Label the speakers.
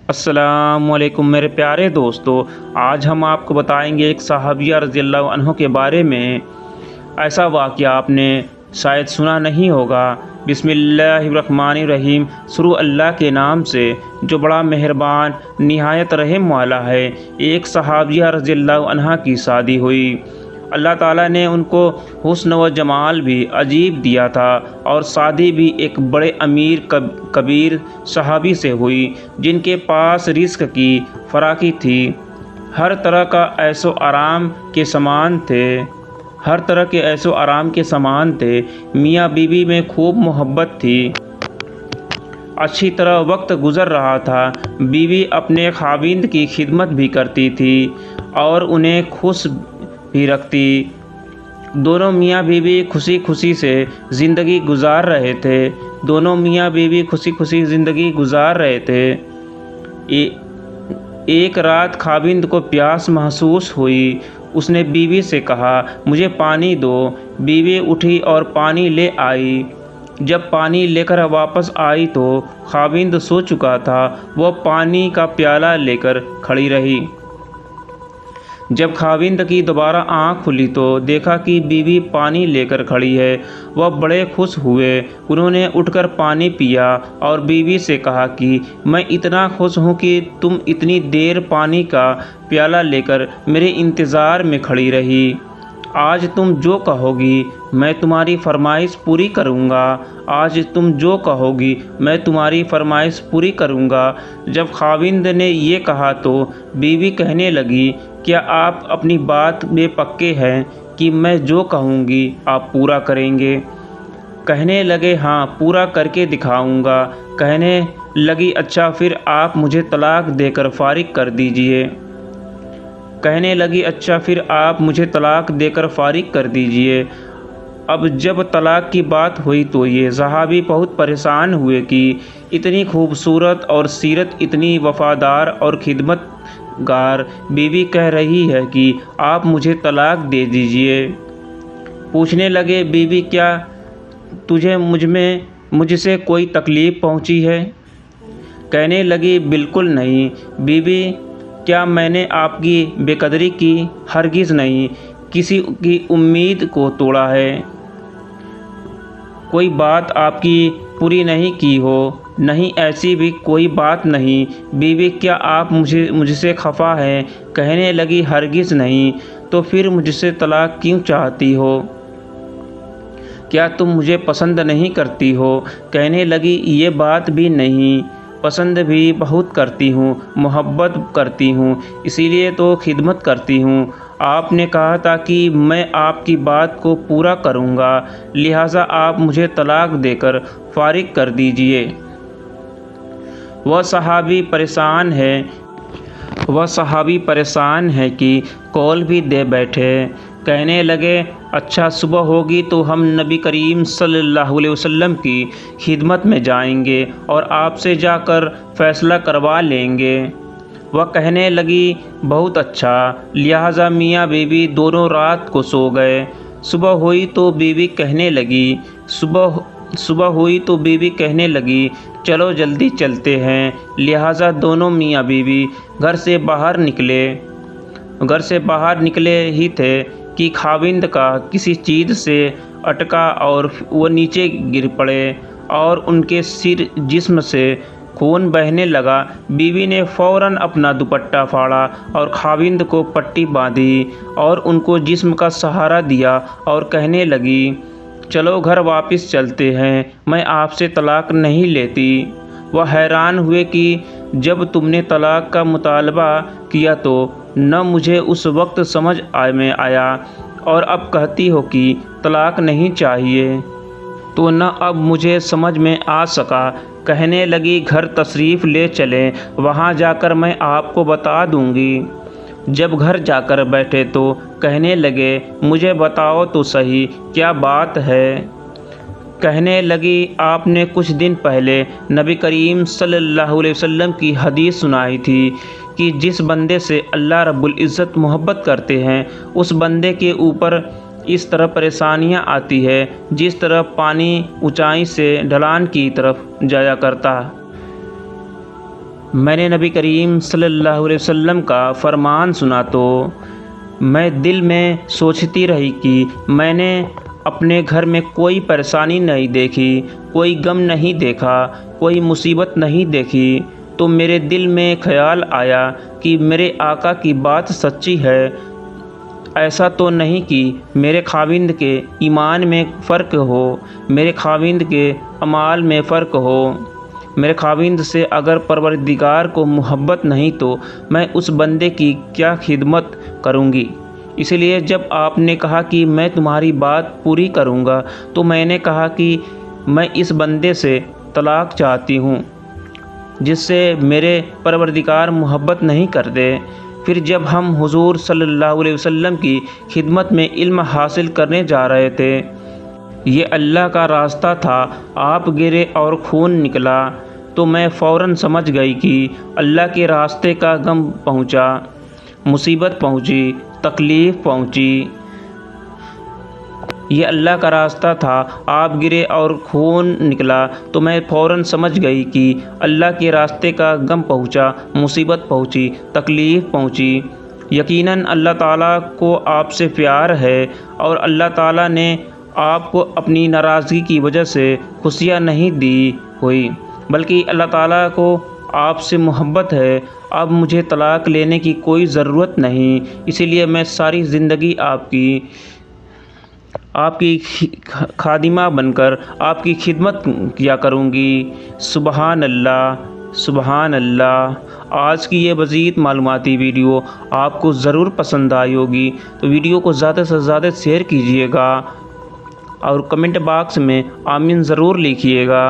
Speaker 1: السلام علیکم میرے پیارے دوستو، آج ہم آپ کو بتائیں گے ایک صحابیہ رضی اللہ عنہ کے بارے میں۔ ایسا واقعہ آپ نے شاید سنا نہیں ہوگا۔ بسم اللہ الرحمن الرحیم، شروع اللہ کے نام سے جو بڑا مہربان نہایت رحم والا ہے۔ ایک صحابیہ رضی اللہ عنہ کی شادی ہوئی۔ اللہ تعالیٰ نے ان کو حسن و جمال بھی عجیب دیا تھا، اور شادی بھی ایک بڑے امیر کبیر صحابی سے ہوئی جن کے پاس رزق کی فراخی تھی۔ ہر طرح کا عیش و آرام کے سامان تھے۔ میاں بیوی میں خوب محبت تھی۔ اچھی طرح وقت گزر رہا تھا۔ بیوی اپنے خاوند کی خدمت بھی کرتی تھی اور انہیں خوش بھی رکھتی۔ دونوں میاں بیوی خوشی خوشی سے زندگی گزار رہے تھے۔ ایک رات خاوند کو پیاس محسوس ہوئی۔ اس نے بیوی سے کہا، مجھے پانی دو۔ بیوی اٹھی اور پانی لے آئی۔ جب پانی لے کر واپس آئی تو خاوند سو چکا تھا۔ وہ پانی کا پیالہ لے کر کھڑی رہی۔ جب خاوند کی دوبارہ آنکھ کھلی تو دیکھا کہ بیوی پانی لے کر کھڑی ہے۔ وہ بڑے خوش ہوئے۔ انہوں نے اٹھ کر پانی پیا اور بیوی سے کہا کہ میں اتنا خوش ہوں کہ تم اتنی دیر پانی کا پیالہ لے کر میرے انتظار میں کھڑی رہی۔ آج تم جو کہو گی میں تمہاری فرمائش پوری کروں گا۔ جب خاوند نے یہ کہا تو بیوی کہنے لگی، کیا آپ اپنی بات میں پکے ہیں کہ میں جو کہوں گی آپ پورا کریں گے؟ کہنے لگے، ہاں، پورا کر کے دکھاؤں گا۔ کہنے لگی، اچھا پھر آپ مجھے طلاق دے کر فارغ کر دیجئے۔ اب جب طلاق کی بات ہوئی تو یہ صحابی بہت پریشان ہوئے کہ اتنی خوبصورت اور سیرت اتنی وفادار اور خدمت گار بیوی کہہ رہی ہے کہ آپ مجھے طلاق دے دیجئے۔ پوچھنے لگے، بیوی کیا تجھے مجھ سے کوئی تکلیف پہنچی ہے؟ کہنے لگی، بالکل نہیں۔ بیوی، کیا میں نے آپ کی بے قدری کی؟ ہرگز نہیں۔ کسی کی امید کو توڑا ہے؟ کوئی بات آپ کی پوری نہیں کی ہو؟ نہیں، ایسی بھی کوئی بات نہیں۔ بیوی، کیا آپ مجھ سے خفا ہیں؟ کہنے لگی، ہرگز نہیں۔ تو پھر مجھ سے طلاق کیوں چاہتی ہو؟ کیا تم مجھے پسند نہیں کرتی ہو؟ کہنے لگی، یہ بات بھی نہیں، پسند بھی بہت کرتی ہوں، محبت کرتی ہوں، اسی لیے تو خدمت کرتی ہوں۔ آپ نے کہا تھا کہ میں آپ کی بات کو پورا کروں گا، لہٰذا آپ مجھے طلاق دے کر فارغ کر دیجئے۔ وہ صحابی پریشان ہے کہ قول بھی دے بیٹھے۔ کہنے لگے، اچھا صبح ہوگی تو ہم نبی کریم صلی اللہ علیہ وسلم کی خدمت میں جائیں گے اور آپ سے جا کر فیصلہ کروا لیں گے۔ وہ کہنے لگی، بہت اچھا۔ لہٰذا میاں بیوی دونوں رات کو سو گئے۔ صبح ہوئی تو بیوی کہنے لگی، چلو جلدی چلتے ہیں۔ لہٰذا دونوں میاں بیوی گھر سے باہر نکلے ہی تھے کہ خاوند کا کسی چیز سے اٹکا اور وہ نیچے گر پڑے اور ان کے جسم سے خون بہنے لگا۔ بیوی نے فوراً اپنا دوپٹہ پھاڑا اور خاوند کو پٹی باندھی اور ان کو جسم کا سہارا دیا اور کہنے لگی، چلو گھر واپس چلتے ہیں، میں آپ سے طلاق نہیں لیتی۔ وہ حیران ہوئے کہ جب تم نے طلاق کا مطالبہ کیا تو نہ مجھے اس وقت سمجھ میں آیا، اور اب کہتی ہو کہ طلاق نہیں چاہیے تو نہ اب مجھے سمجھ میں آ سکا۔ کہنے لگی، گھر تشریف لے چلیں، وہاں جا کر میں آپ کو بتا دوں گی۔ جب گھر جا کر بیٹھے تو کہنے لگے، مجھے بتاؤ تو صحیح، کیا بات ہے؟ کہنے لگی، آپ نے کچھ دن پہلے نبی کریم صلی اللہ علیہ وسلم کی حدیث سنائی تھی کہ جس بندے سے اللہ رب العزت محبت کرتے ہیں اس بندے کے اوپر اس طرح پریشانیاں آتی ہے جس طرح پانی اونچائی سے ڈھلان کی طرف جایا کرتا میں نے نبی کریم صلی اللہ علیہ وسلم کا فرمان سنا تو میں دل میں سوچتی رہی کہ میں نے اپنے گھر میں کوئی پریشانی نہیں دیکھی، کوئی غم نہیں دیکھا، کوئی مصیبت نہیں دیکھی، تو میرے دل میں خیال آیا کہ میرے آقا کی بات سچی ہے۔ ایسا تو نہیں کہ میرے خاوند کے ایمان میں فرق ہو، میرے خاوند کے اعمال میں فرق ہو۔ میرے خاوند سے اگر پروردگار کو محبت نہیں تو میں اس بندے کی کیا خدمت کروں گی؟ اس لیے جب آپ نے کہا کہ میں تمہاری بات پوری کروں گا تو میں نے کہا کہ میں اس بندے سے طلاق چاہتی ہوں جس سے میرے پروردگار محبت نہیں کرتے۔ پھر جب ہم حضور صلی اللہ علیہ وسلم کی خدمت میں علم حاصل کرنے جا رہے تھے، یہ اللہ کا راستہ تھا، آپ گرے اور خون نکلا، تو میں فوراً سمجھ گئی کہ اللہ کے راستے کا غم پہنچا، مصیبت پہنچی، تکلیف پہنچی۔ یہ اللہ کا راستہ تھا، آپ گرے اور خون نکلا، تو میں فوراً سمجھ گئی کہ اللہ کے راستے کا غم پہنچا، مصیبت پہنچی، تکلیف پہنچی۔ یقیناً اللہ تعالیٰ کو آپ سے پیار ہے اور اللہ تعالیٰ نے آپ کو اپنی ناراضگی کی وجہ سے خوشیاں نہیں دی ہوئی، بلکہ اللہ تعالیٰ کو آپ سے محبت ہے۔ اب مجھے طلاق لینے کی کوئی ضرورت نہیں، اسی لیے میں ساری زندگی آپ کی خادمہ بن کر آپ کی خدمت کیا کروں گی۔ سبحان اللہ، سبحان اللہ۔ آج کی یہ مزید معلوماتی ویڈیو آپ کو ضرور پسند آئی ہوگی، تو ویڈیو کو زیادہ سے زیادہ شیئر کیجیے گا اور کمنٹ باکس میں آمین ضرور لکھیے گا۔